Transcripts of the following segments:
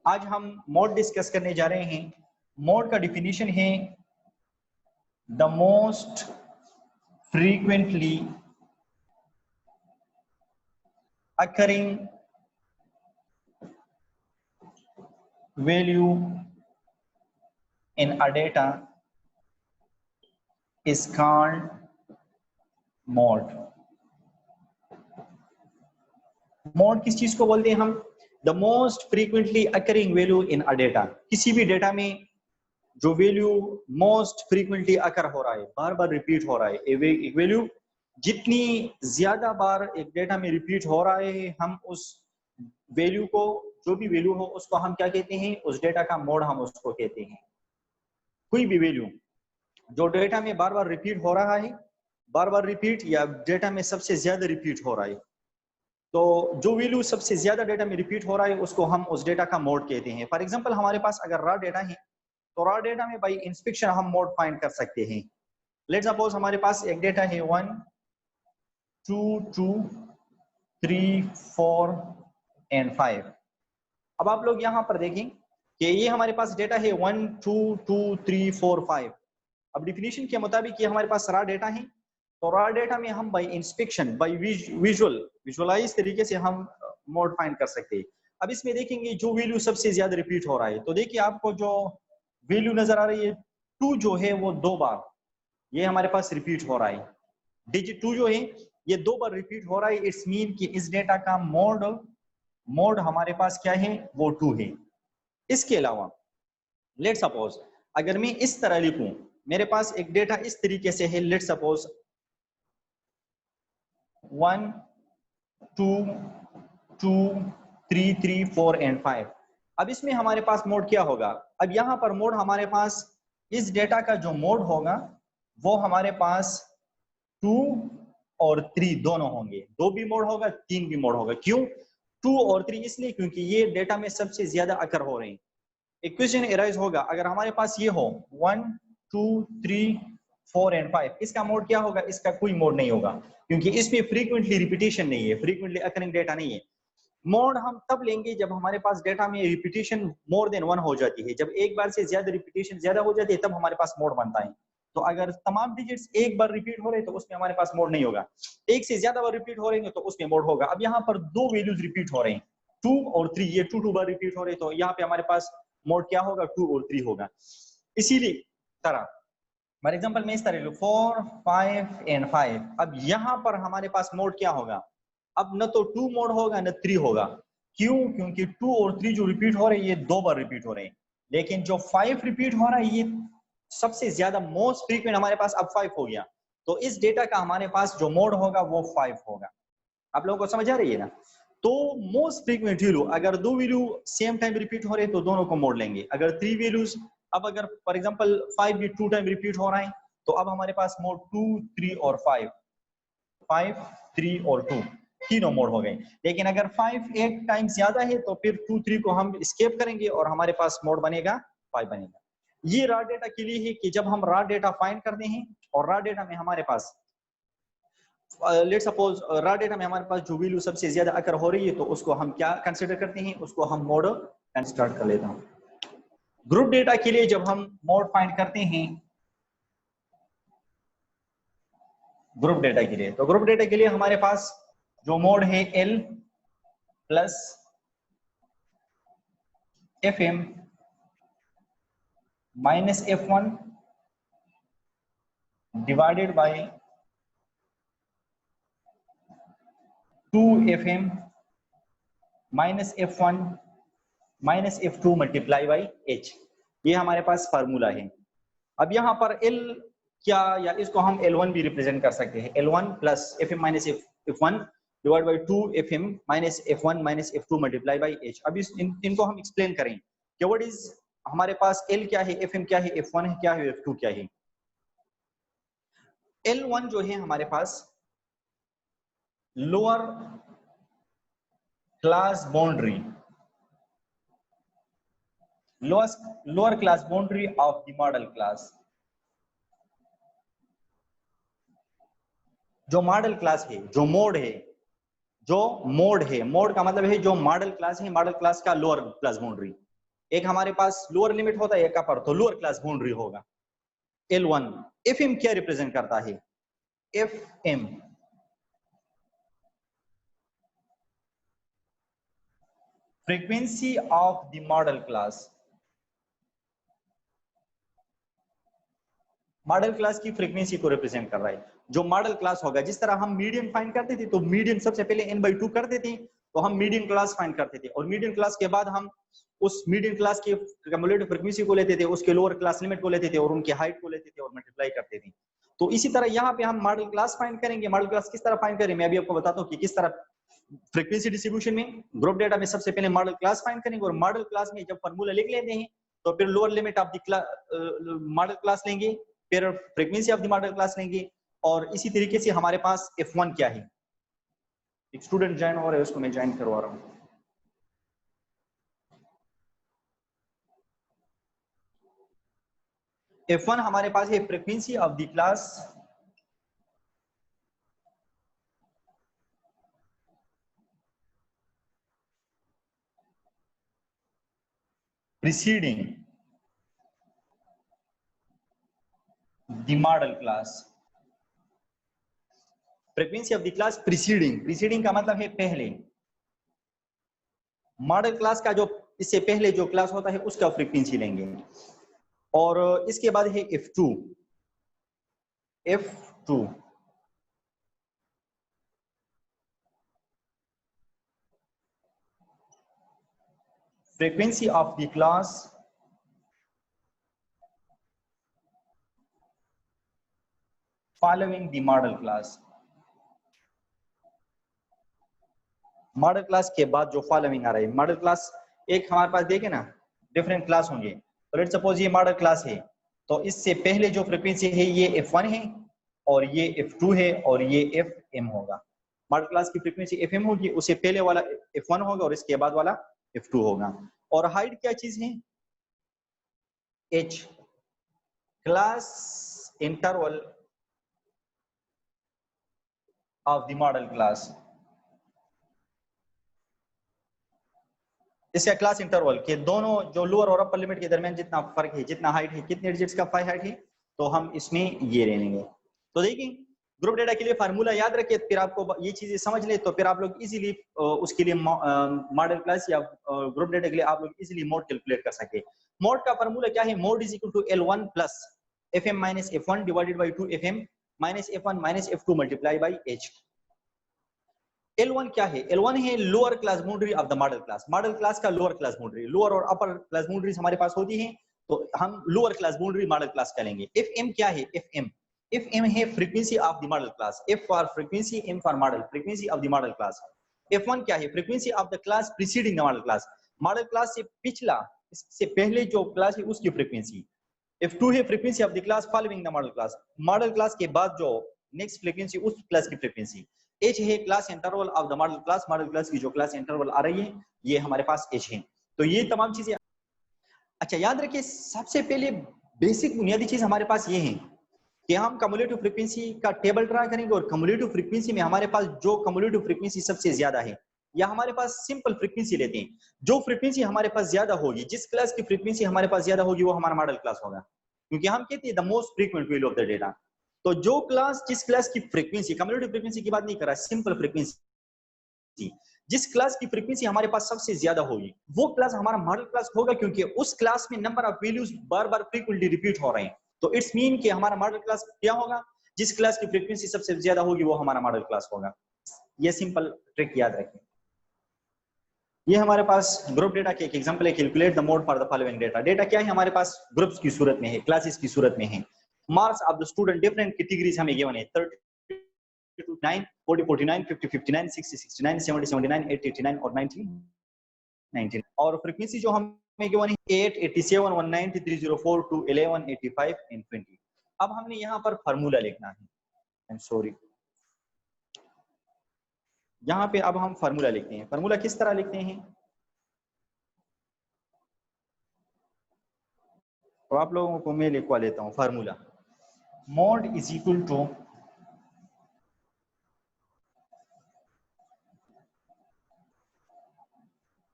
आज हम mode discuss करने जा रहे हैं। मोड का डिफिनीशन है the most frequently occurring value in a data is called mode. Mode किस चीज को बोलते हैं हम? The most frequently occurring value in a data. किसी भी डेटा में जो वैल्यू मोस्ट फ्रीक्वेंटली अकर हो रहा है, बार बार रिपीट हो रहा है, एक वैल्यू जितनी ज्यादा बार एक डेटा में रिपीट हो रहा है, हम उस वैल्यू को, जो भी वैल्यू हो उसको हम क्या कहते हैं? उस डेटा का मोड हम उसको कहते हैं। कोई भी वैल्यू जो डेटा में बार बार रिपीट हो रहा है, बार बार रिपीट या डेटा में सबसे ज्यादा रिपीट हो रहा है, तो जो वैल्यू सबसे ज्यादा डेटा में रिपीट हो रहा है उसको हम उस डेटा का मोड कहते हैं। फॉर एग्जांपल हमारे पास अगर रॉ डेटा है तो रॉ डेटा में बाय इंस्पेक्शन हम मोड फाइंड कर सकते हैं। लेट्स सपोज हमारे पास एक डेटा है 1 2 2 3 4 एंड 5। अब आप लोग यहाँ पर देखें कि ये हमारे पास डेटा है 1 2 2 3 4 5। अब डिफिनीशन के मुताबिक ये हमारे पास रॉ डेटा है, तो रॉ डेटा में हम बाय इंस्पेक्शन, बाय विजुअलाइज तरीके से हम मोड फाइंड कर सकते हैं। अब इसमें देखेंगे जो वैल्यू सबसे ज्यादा रिपीट हो रहा है, तो देखिए आपको जो वैल्यू नजर आ रही है 2 जो है वो 2 बार ये हमारे पास रिपीट हो रहा है। डिजिट 2 जो है ये 2 बार रिपीट हो रहा है। इट्स मीन कि इस डेटा का मोड हमारे पास क्या है? वो 2 है। इसके अलावा लेट सपोज अगर मैं इस तरह लिखूं, मेरे पास एक डेटा इस तरीके से है, लेट सपोज 1 2 2 3 3 4 एंड 5। अब इसमें हमारे पास मोड क्या होगा? अब यहाँ पर मोड हमारे पास, इस डेटा का जो मोड होगा वो हमारे पास 2 और 3 दोनों होंगे। 2 भी मोड होगा, 3 भी मोड होगा। क्यों 2 और 3? इसलिए क्योंकि ये डेटा में सबसे ज्यादा अकर हो रहे हैं। एक क्वेश्चन एराइज होगा, अगर हमारे पास ये हो 1 2 3 4 एंड 5, इसका मोड क्या होगा? इसका कोई मोड नहीं होगा क्योंकि इसमें फ्रीक्वेंटली रिपीटेशन नहीं है, फ्रीक्वेंटली अकरिंग डेटा नहीं है। मोड हम तब लेंगे जब हमारे पास डेटा में रिपीटेशन मोर देन 1 हो जाती है। जब एक बार से ज्यादा रिपीटेशन ज्यादा हो जाती है तब हमारे पास मोड बनता है। तो अगर तमाम डिजिट्स एक बार रिपीट हो रहे तो उसमें हमारे पास मोड नहीं होगा। एक से ज्यादा बार रिपीट हो रहे हैं तो उसमें मोड होगा। अब यहाँ पर 2 वैल्यूज रिपीट हो रहे हैं, 2 और 3, ये 2 बार रिपीट हो रहे हैं, तो यहाँ पे हमारे पास मोड क्या होगा? 2 और 3 होगा। इसीलिए तरह फॉर एग्जांपल मैं इस तरह लूं 4 5 एंड 5। अब यहाँ पर हमारे पास मोड क्या होगा? अब न तो 2 मोड होगा न 3 होगा। क्यों? क्योंकि 2 और 3 जो रिपीट हो रहे हैं ये 2 बार रिपीट हो रहे हैं, लेकिन जो 5 रिपीट हो रहा है ये सबसे ज्यादा मोस्ट फ्रीक्वेंट हमारे पास अब 5 हो गया। तो इस डेटा का हमारे पास जो मोड होगा वो 5 होगा। आप लोगों को समझ आ रही है ना? तो मोस्ट फ्रीक्वेंट वैल्यू, अगर 2 वैल्यू सेम टाइम रिपीट हो रहे हैं तो दोनों को मोड़ लेंगे। अगर 3 वैल्यूज, अब अगर फॉर एग्जांपल 5 भी 2 टाइम रिपीट हो रहा है तो अब हमारे पास मोड 2 3 और 5, 5 3 और 2 तीनों मोड हो गए। लेकिन अगर 5 एक टाइम ज्यादा है तो फिर 2 3 को हम स्केप करेंगे और हमारे पास मोड बनेगा 5 बनेगा। ये रॉ डेटा के लिए है कि जब हम रॉ डेटा फाइंड करते हैं और रॉ डेटा में हमारे पास लेट सपोज रॉ डेटा में हमारे पास जो वैल्यू सबसे ज्यादा अकर हो रही है तो उसको हम क्या कंसीडर करते हैं? उसको हम मोड स्टार्ट कर लेता हूं। ग्रुप डेटा के लिए जब हम मोड फाइंड करते हैं, ग्रुप डेटा के लिए, तो ग्रुप डेटा के लिए हमारे पास जो मोड है L plus FM minus F1 divided by 2FM minus F1 minus F2 multiply by H। ये हमारे पास फार्मूला है। अब यहाँ पर L क्या, या इसको हम L1 भी रिप्रेजेंट कर सकते हैं। L1 plus FM minus F1 divide by 2FM minus F1 minus F2 multiply by H। अब इनको हम एक्सप्लेन करें कि व्हाट इज हमारे पास L क्या है, FM क्या है, F1 क्या है, F2 क्या है। L1 जो है हमारे पास lower class boundary, lower class boundary of the modal class. जो मॉडल क्लास है, जो मोड है, जो मोड है, मोड का मतलब है जो मॉडल क्लास है, मॉडल क्लास का लोअर क्लास बाउंड्री। एक हमारे पास लोअर लिमिट होता है, एक अपर, तो लोअर क्लास बाउंड्री होगा L1। FM क्या रिप्रेजेंट करता है? FM frequency of the modal class. Modal class की फ्रीक्वेंसी को रिप्रेजेंट कर रहा है। जो मॉडल क्लास होगा, जिस तरह हम मीडियन फाइंड करते थे, तो मीडियन सबसे पहले n/2 करते थे, तो हम मीडियन क्लास फाइंड करते थे, और मीडियन क्लास के बाद हम उस मीडियन क्लास की कम्युलेटिव फ्रीक्वेंसी को लेते थे, उसके लोअर क्लास लिमिट को लेते थे, और उनकी हाइट को लेते थे और मल्टीप्लाई करते थे। तो इसी तरह यहाँ पे हम मॉडल क्लास फाइंड करेंगे। मॉडल क्लास किस तरह फाइंड करें, मैं अभी आपको बताता हूँ कि किस तरह। फ्रीक्वेंसी डिस्ट्रीब्यूशन में ग्रुप डेटा में सबसे पहले मॉडल क्लास फाइंड करेंगे, और मॉडल क्लास में जब फॉर्मूला लिख लेते हैं, तो फिर lower limit of the modal class लेंगे, फिर frequency of the modal class लेंगे, और इसी तरीके से हमारे पास F1 क्या है। एक स्टूडेंट ज्वाइन हो रहा है, उसको मैं ज्वाइन करवा रहा हूँ। F1 हमारे पास है frequency of the class preceding the model class। Frequency of the class preceding का मतलब है पहले। मॉडल क्लास का जो इससे पहले जो क्लास होता है उसका फ्रीक्वेंसी लेंगे, और इसके बाद है F2। Frequency of the class following the modal class. Modal class के बाद जो फॉलोइंग आ रहा है, मॉडल क्लास एक हमारे पास देखे ना, डिफरेंट क्लास होंगे। तो लेट्स सपोज ये मॉडल क्लास है, तो इससे पहले जो फ्रीक्वेंसी है ये F1 है, और ये F2 है, और ये FM होगा। मॉडल क्लास की फ्रीक्वेंसी FM होगी, उससे पहले वाला F1 होगा, और इसके बाद वाला F2 होगा। और हाइट क्या चीज है? H, class interval of the modal class. इसका क्लास इंटरवल के दोनों जो लोअर और अपर लिमिट के दरमियान जितना फर्क है, जितना हाइट है, कितने डिजिट्स का हाइट है, तो हम इसमें ये ले लेंगे। तो देखिए, ग्रुप डेटा के लिए फार्मूला याद रखिए, फिर आपको ये चीजें समझ ले, तो फिर आप लोग इजीली उसके लिए मॉडल क्लास या ग्रुप डेटा के लिए आप लोग इजीली मोड कैलकुलेट कर सके। मोड का फार्मूला क्या है? Mode is equal to L1 plus FM minus F1 divided by 2 FM minus F1 minus F2 multiply by H। L1 क्या है? L1 है lower class boundary of the modal class. Modal class का lower class boundary, lower और upper class boundaries हमारे पास होती हैं, तो हम lower class boundary model class का लेंगे। FM क्या है? FM है frequency of the modal class. F for frequency, M for model, frequency of the modal class. F1 क्या है? Frequency of the class preceding the modal class. Modal class से पिछला, इससे पहले जो क्लास है उसकी फ्रीक्वेंसी। F2 है frequency of the class following the modal class. Modal class के बाद जो नेक्स्ट फ्रीक्वेंसी, उस क्लास की फ्रीक्वेंसी। H है class interval of the modal class. Modal class की जो क्लास इंटरवल आ रही है, ये हमारे पास H है। तो ये तमाम चीजें अच्छा याद रखिए। सबसे पहले बेसिक बुनियादी चीज हमारे पास ये है कि हम कम्युलेटिव फ्रीक्वेंसी का टेबल ड्रा करेंगे, और कम्युलेटिव फ्रीक्वेंसी में हमारे पास जो कम्युलेटिव फ्रीक्वेंसी सबसे ज्यादा है, या हमारे पास सिंपल फ्रीक्वेंसी लेते हैं, जो फ्रीक्वेंसी हमारे पास ज्यादा होगी, जिस क्लास की फ्रीक्वेंसी हमारे पास ज्यादा होगी, वो हमारा मॉडल क्लास होगा, क्योंकि हम कहते हैं the most frequent value of the data. तो जो क्लास, जिस क्लास की फ्रीक्वेंसी, कम्युलेटिव फ्रीक्वेंसी की बात नहीं कर रहा, सिंपल फ्रीक्वेंसी, जिस क्लास की फ्रीक्वेंसी हमारे पास सबसे ज्यादा होगी, वो क्लास हमारा मॉडल क्लास होगा, क्योंकि उस क्लास में number of values bar bar frequently repeat हो रहे हैं। तो इट्स मीन कि हमारा मॉडल क्लास क्या होगा? जिस क्लास की फ्रीक्वेंसी सबसे ज्यादा होगी, वो हमारा मॉडल क्लास होगा। ये सिंपल ट्रिक याद रखें। ये हमारे पास ग्रुप डेटा के एक एग्जांपल है। Calculate the mode for the following data. Data क्या है? हमारे पास ग्रुप्स की सूरत में है, क्लासेस की सूरत में है। Marks of the student different categories हमें गिवन है, 30 to 9, 40 49, 50 59, 60 69, 70 79, 80 89 और 90 90। और फ्रीक्वेंसी जो हमें गिवन है 8 87 190 304 2 11 85 एंड 20। अब हमने यहाँ पर फार्मूला लिखना है। आई एम सॉरी, यहाँ पे अब हम फार्मूला लिखते हैं। फार्मूला किस तरह लिखते हैं, तो आप लोगों को मैं लिखवा लेता हूँ formula. Mode is equal to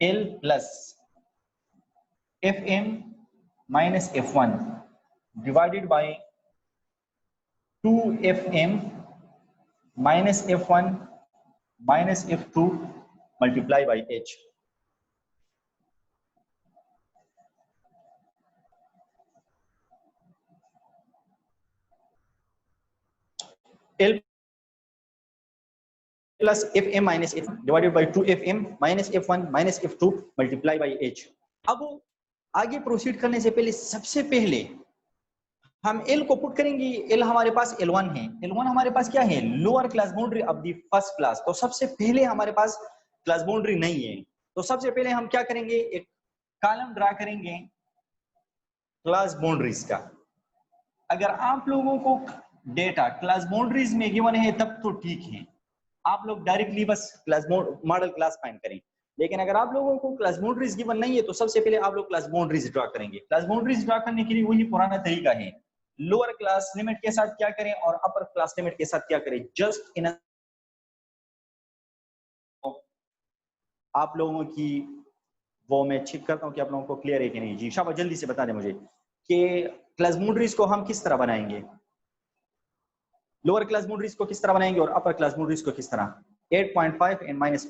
L plus fm minus f1 divided by 2fm minus f1 minus f2 multiply by h. L plus fm minus f divided by 2fm minus f1 minus f2 multiply by h. अब आगे proceed करने से पहले सबसे पहले हम L को put करेंगे। L हमारे पास L1 है। L1 हमारे पास क्या है? Lower class boundary of the first class. तो सबसे पहले हमारे पास क्लास बाउंड्री नहीं है, तो सबसे पहले हम क्या करेंगे? एक कॉलम ड्रा करेंगे क्लास बाउंड्रीज का। अगर आप लोगों को डेटा क्लास बाउंड्रीज में गिवन है तब तो ठीक है, आप लोग डायरेक्टली बस क्लास मॉडल क्लास फाइंड करें। लेकिन अगर आप लोगों को क्लास बाउंड्रीज गिवन नहीं है तो सबसे पहले आप लोग क्लास बाउंड्रीज ड्रा करेंगे। क्लास बाउंड्रीज ड्रा करने के लिए वही पुराना तरीका है, लोअर क्लास लिमिट के साथ क्या करें और अपर क्लास लिमिट के साथ क्या करें। जस्ट इन आप लोगों की वो मैं चेक करता हूं कि आप लोगों को क्लियर है कि नहीं। जी शाबाश, जल्दी से बता दें मुझे कि क्लास बाउंड्रीज को हम किस तरह बनाएंगे, लोअर क्लास बाउंड्रीज को किस तरह बनाएंगे और अपर क्लास बाउंड्रीज को किस तरह। 8.5 एंड माइनस।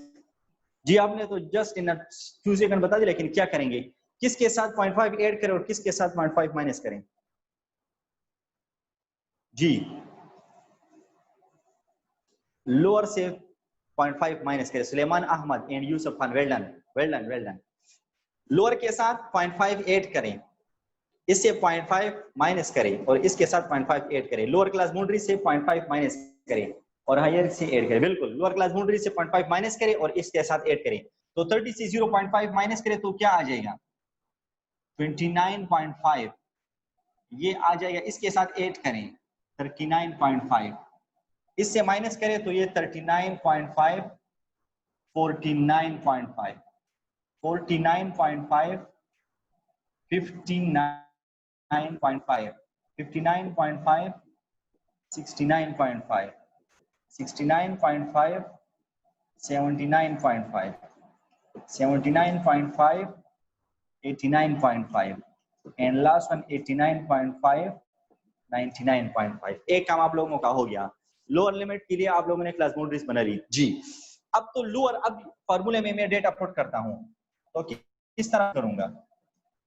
जी आपने तो जस्ट इन 2 सेकंड बता दिया, लेकिन क्या करेंगे? किसके साथ 0.5 ऐड करें और किसके साथ 0.5 माइनस करें? जी लोअर से 0.5 माइनस करें। Suleman Ahmed and Yusuf Khan, well done well done well done. Lower के साथ 0.5 ऐड करें, इससे 0.5 माइनस करें और इसके साथ 0.5 ऐड करें। लोअर क्लास बाउंड्री से 0.5 माइनस करें और हायर से ऐड करें। बिल्कुल, लोअर क्लास बाउंड्री से 0.5 माइनस करें और इसके साथ ऐड करें। तो 30 से 0.5 माइनस करें तो क्या आ जाएगा? 29.5 ये आ जाएगा। इसके साथ ऐड करें 39.5, इससे माइनस करें तो ये 39.5, 49.5, 49.5, 59.5, 59.5, 69.5, 69.5, 79.5, 79.5, 89.5 and last one 89.5, 99.5। एक काम आप लोगों का हो गया। लोअर लिमिट के लिए आप लोगों ने क्लास बाउंड्रीज बना ली। जी अब तो लोअर, अब फॉर्मूले में मैं डेटा पुट करता हूं तो किस तरह करूंगा?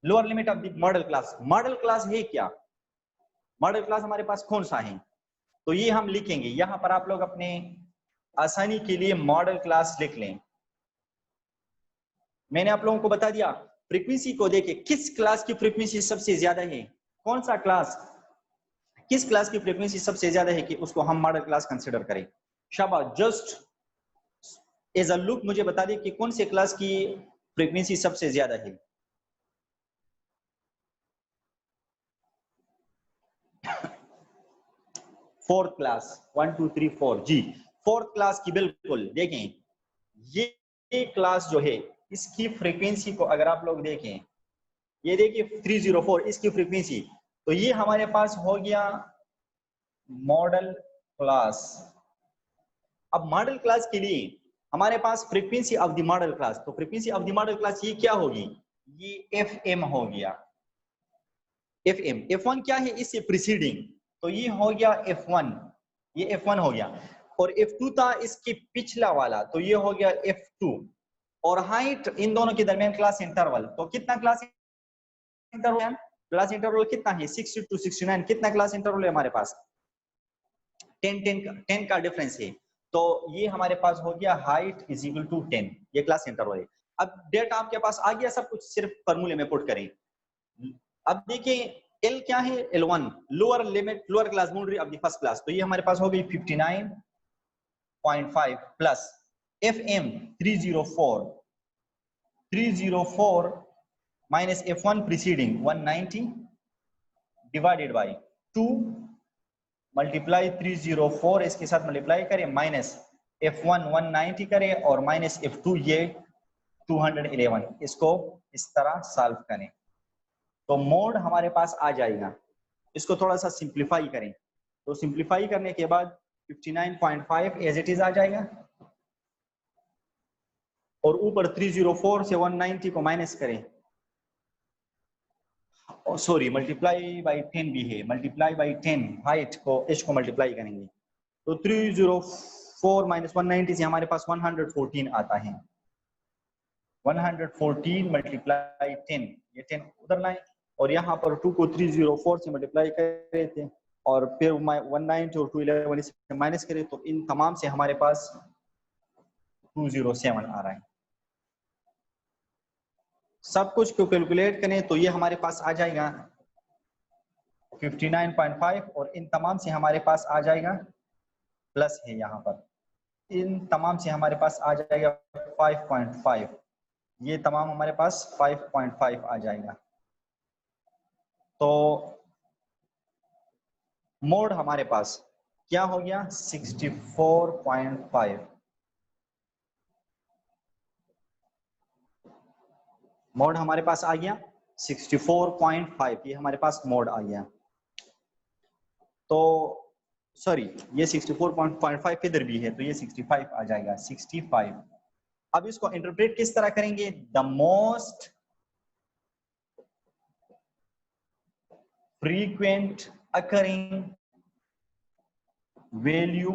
Lower limit of the modal class. Modal class है क्या? मॉडल क्लास हमारे पास कौन सा है? तो ये हम लिखेंगे यहां पर। आप लोग अपने आसानी के लिए मॉडल क्लास लिख लें। मैंने आप लोगों को बता दिया फ्रीक्वेंसी को देखे किस क्लास की फ्रीक्वेंसी सबसे ज्यादा है, कौन सा क्लास, किस क्लास की फ्रीक्वेंसी सबसे ज्यादा है कि उसको हम मॉडल क्लास कंसीडर करें। शाबाश, जस्ट एज अ लुक मुझे बता दें कि कौन से क्लास की फ्रीक्वेंसी सबसे ज्यादा है। Fourth class, 1 2 3 4। जी फोर्थ क्लास की बिल्कुल देखें, ये क्लास जो है इसकी फ्रीक्वेंसी को अगर आप लोग देखें, ये देखिए 304 इसकी फ्रीक्वेंसी। तो ये हमारे पास हो गया मॉडल क्लास। अब मॉडल क्लास के लिए हमारे पास frequency of the modal class, तो frequency of the modal class ये क्या होगी? ये एफएम हो गया। एफएम, F1 क्या है? इससे प्रीसीडिंग, तो ये हो गया F1, ये F1 हो गया। और F2 था इसके पिछला वाला, तो ये हो गया F2। और हाइट इन दोनों के दरमियान क्लास इंटरवल, तो कितना क्लास इंटरवल? क्लास इंटरवल कितना है? 60 to 69। कितना क्लास इंटरवल है हमारे पास? 10 का डिफरेंस है। तो ये हमारे पास हो गया हाइट इज इक्वल टू 10, ये क्लास इंटरवल है। अब डेटा आपके पास आ गया, सब कुछ सिर्फ फॉर्मूले में पुट करें। अब देखिए L क्या है? L1 lower limit, lower class boundary of the first class. तो ये हमारे पास हो गई 59.5 plus FM 304 minus F1 preceding 190 divided by 2 multiply 304 इसके साथ मल्टीप्लाई करें, माइनस F1 190 करें और माइनस F2 ये 211। इसको इस तरह सॉल्व करें तो मोड हमारे पास आ जाएगा। इसको थोड़ा सा सिंप्लीफाई करें, तो सिंप्लीफाई करने के बाद 59.5 एज इट इज आ जाएगा और ऊपर 304 से 190 को माइनस करें सॉरी मल्टीप्लाई बाई 10 भी है, मल्टीप्लाई बाई 10 हाइट को h को मल्टीप्लाई करेंगे तो 304 माइनस 190 से हमारे पास 114 आता है। 114 मल्टीप्लाई 10, ये 10 उधर लाए और यहाँ पर 2 को 304 से मल्टीप्लाई कर रहे थे और फिर 190 और 211 से माइनस करें तो इन तमाम से हमारे पास 207 आ रहा है। सब कुछ को कैलकुलेट करें तो ये हमारे पास आ जाएगा 59.5 और इन तमाम से हमारे पास आ जाएगा प्लस है यहाँ पर, इन तमाम से हमारे पास आ जाएगा 5.5, ये तमाम हमारे पास 5.5 आ जाएगा। तो मोड हमारे पास क्या हो गया 64.5, मोड हमारे पास आ गया 64.5, ये हमारे पास मोड आ गया। तो सॉरी ये 64.5 इधर भी है तो ये 65 आ जाएगा 65। अब इसको इंटरप्रेट किस तरह करेंगे, the most frequent occurring value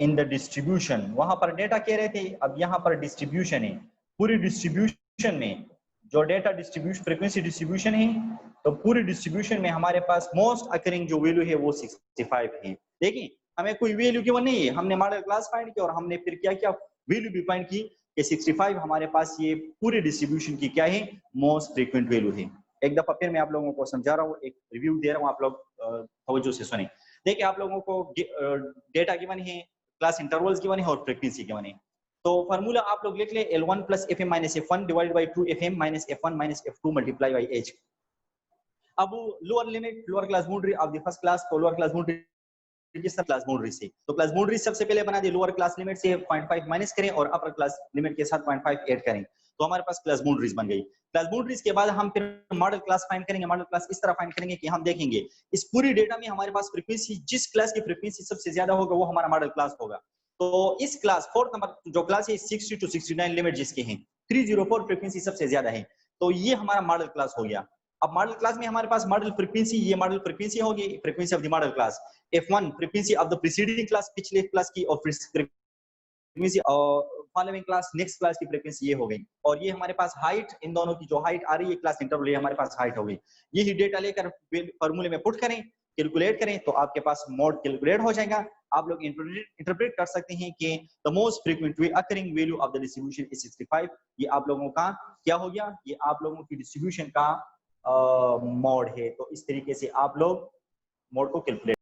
in the distribution, वहां पर डेटा कह रहे थे, अब यहाँ पर डिस्ट्रीब्यूशन है, पूरी डिस्ट्रीब्यूशन में जो डेटा डिस्ट्रीब्यूशन फ्रीक्वेंसी डिस्ट्रीब्यूशन है तो पूरी डिस्ट्रीब्यूशन में हमारे पास मोस्ट अकरिंग जो वैल्यू है वो 65 है। देखिए हमें कोई वैल्यू गिवन नहीं है, हमने मॉडल क्लास फाइंड किया और हमने फिर क्या किया वैल्यू भी फाइंड की कि 65 हमारे पास ये पूरे डिस्ट्रीब्यूशन की क्या है मोस्ट फ्रीक्वेंट वैल्यू है। एक दफा फिर मैं आप लोगों को समझा रहा हूँ, एक रिव्यू दे रहा हूँ, आप लोग तवज्जो से सुने। देखिए आप लोगों को डेटा गिवन है, क्लास इंटरवल्स गिवन है और फ्रीक्वेंसी गिवन है। तो फार्मूला आप लोग लिख ले L1 plus FM minus F1 divide by 2FM minus F1 minus F2 multiply by H। अब lower limit lower class boundary of the first class को लोअर क्लास बाउंड्री किस क्लास बाउंड्री से, तो क्लास बाउंड्री सबसे पहले बना दी, lower class limit से 0.5 minus करें और अपर क्लास लिमिट के साथ 0.5 ऐड करें तो हमारे पास क्लास बाउंड्रीज बन गई। क्लास बाउंड्रीज के बाद हम फिर मॉडल क्लास फाइंड करेंगे। मॉडल क्लास इस तरह फाइंड करेंगे कि हम देखेंगे इस पूरी डेटा में हमारे पास फ्रीक्वेंसी जिस क्लास की फ्रीक्वेंसी सबसे ज्यादा होगा वो हमारा मॉडल क्लास होगा। तो इस क्लास फोर्थ नंबर जो क्लास है 60 टू 69 लिमिट जिसके हैं 304 फ्रीक्वेंसी सबसे ज्यादा है, तो ये हमारा मॉडल क्लास हो गया। अब मॉडल क्लास में हमारे पास मॉडल फ्रीक्वेंसी, ये मॉडल फ्रीक्वेंसी होगी, frequency of the modal class F1 frequency of the preceding class पिछले क्लास की और frequency following class next class की फ्रीक्वेंसी ये हो गई। और ये हमारे पास हाइट, इन दोनों की जो हाइट आ रही है क्लास इंटरवल, ये हमारे पास हाइट हो गई। यही डेटा लेकर फॉर्मूले में पुट करें, कैलकुलेट करें तो आपके पास मोड कैलकुलेट हो जाएगा। आप लोग इंटरप्रेट कर सकते हैं कि the most frequently occurring value of the distribution is 65। ये आप लोगों का क्या हो गया, ये आप लोगों की डिस्ट्रीब्यूशन का मोड है। तो इस तरीके से आप लोग मोड को कैलकुलेट